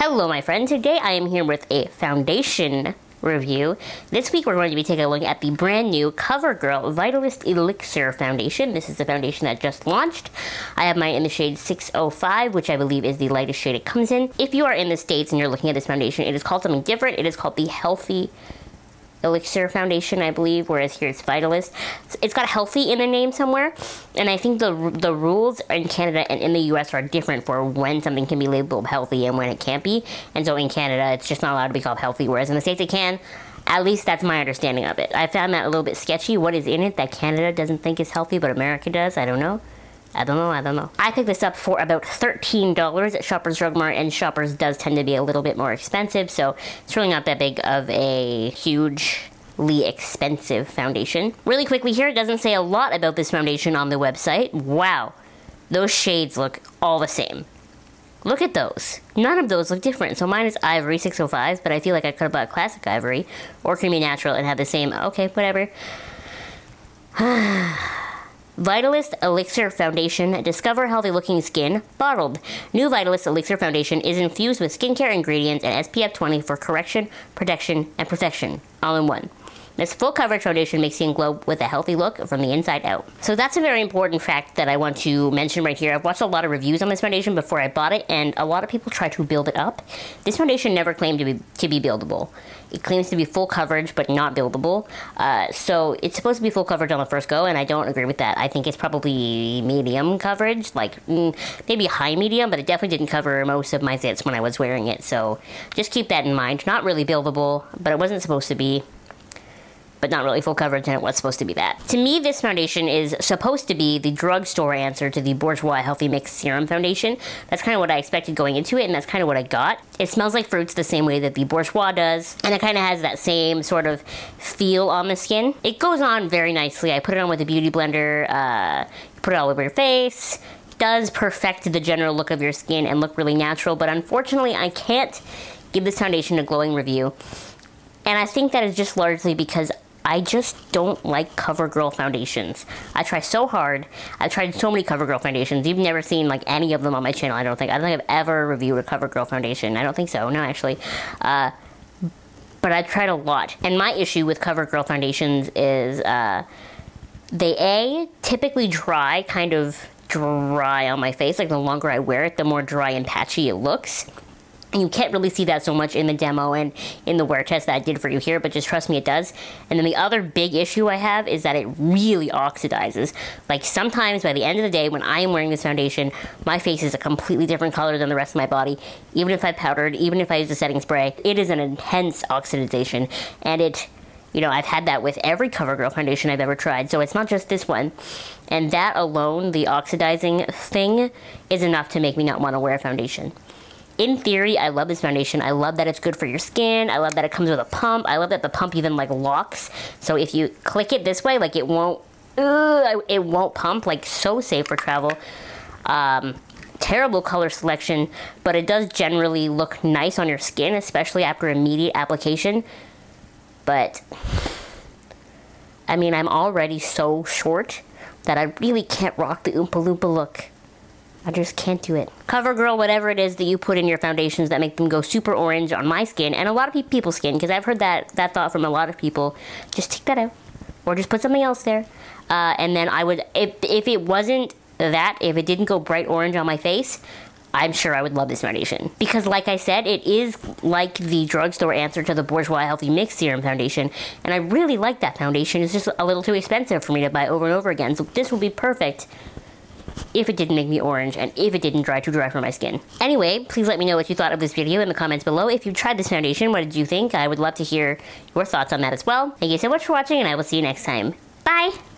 Hello my friend, today I am here with a foundation review. This week we're going to be taking a look at the brand new COVERGIRL Vitalist Elixir foundation. This is the foundation that just launched. I have mine in the shade 605, which I believe is the lightest shade it comes in. If you are in the States and you're looking at this foundation, it is called something different. It is called the Healthy Elixir foundation, I believe, whereas here it's Vitalist. It's got healthy in the name somewhere, and I think the rules in Canada and in the US are different for when something can be labeled healthy and when it can't be. And so in Canada, it's just not allowed to be called healthy, whereas in the States it can. At least that's my understanding of it. I found that a little bit sketchy. What is in it that Canada doesn't think is healthy, but America does? I don't know. I don't know. I picked this up for about $13 at Shoppers Drug Mart, and Shoppers does tend to be a little bit more expensive, so it's really not that big of a hugely expensive foundation. Really quickly here, it doesn't say a lot about this foundation on the website. Wow, those shades look all the same. Look at those. None of those look different. So mine is Ivory 605, but I feel like I could have bought Classic Ivory or Creamy Natural and had the same. Okay, whatever. Vitalist Elixir Foundation. Discover healthy looking skin, bottled. New Vitalist Elixir Foundation is infused with skincare ingredients and SPF 20 for correction, protection, and perfection, all in one. This full coverage foundation makes skin glow with a healthy look from the inside out. So that's a very important fact that I want to mention right here. I've watched a lot of reviews on this foundation before I bought it, and a lot of people try to build it up. This foundation never claimed to be buildable. It claims to be full coverage, but not buildable. So it's supposed to be full coverage on the first go, and I don't agree with that. I think it's probably medium coverage, like maybe high medium, but it definitely didn't cover most of my zits when I was wearing it. So just keep that in mind. Not really buildable, but it wasn't supposed to be. But not really full coverage, and it was supposed to be that. To me, this foundation is supposed to be the drugstore answer to the Bourjois Healthy Mix Serum Foundation. That's kind of what I expected going into it, and that's kind of what I got. It smells like fruits the same way that the Bourjois does, and it kind of has that same sort of feel on the skin. It goes on very nicely. I put it on with a beauty blender, put it all over your face. Does perfect the general look of your skin and look really natural, but unfortunately, I can't give this foundation a glowing review. And I think that is just largely because I just don't like COVERGIRL foundations. I try so hard. I've tried so many COVERGIRL foundations. You've never seen like any of them on my channel, I don't think. I don't think I've ever reviewed a COVERGIRL foundation. I don't think so. No, actually. But I've tried a lot. And my issue with COVERGIRL foundations is they typically dry, kind of dry on my face. Like the longer I wear it, the more dry and patchy it looks. And you can't really see that so much in the demo and in the wear test that I did for you here, but just trust me, it does. And then the other big issue I have is that it really oxidizes. Like sometimes by the end of the day when I am wearing this foundation, my face is a completely different color than the rest of my body. Even if I powdered, even if I use a setting spray, it is an intense oxidization. And I've had that with every COVERGIRL foundation I've ever tried, so it's not just this one. And that alone, the oxidizing thing, is enough to make me not want to wear a foundation. In theory, I love this foundation. I love that it's good for your skin. I love that it comes with a pump. I love that the pump even like locks. So if you click it this way, like it won't pump. Like so safe for travel. Terrible color selection, but it does generally look nice on your skin, especially after immediate application. But I mean, I'm already so short that I really can't rock the Oompa Loompa look. I just can't do it. COVERGIRL, whatever it is that you put in your foundations that make them go super orange on my skin, and a lot of people's skin, because I've heard that thought from a lot of people, just take that out. Or just put something else there. And then I would, if it wasn't that, if it didn't go bright orange on my face, I'm sure I would love this foundation. Because like I said, it is like the drugstore answer to the Bourjois Healthy Mix Serum Foundation, and I really like that foundation. It's just a little too expensive for me to buy over and over again, so this would be perfect if it didn't make me orange and if it didn't dry too dry for my skin. Anyway, please let me know what you thought of this video in the comments below. If you tried this foundation, what did you think? I would love to hear your thoughts on that as well. Thank you so much for watching, and I will see you next time. Bye!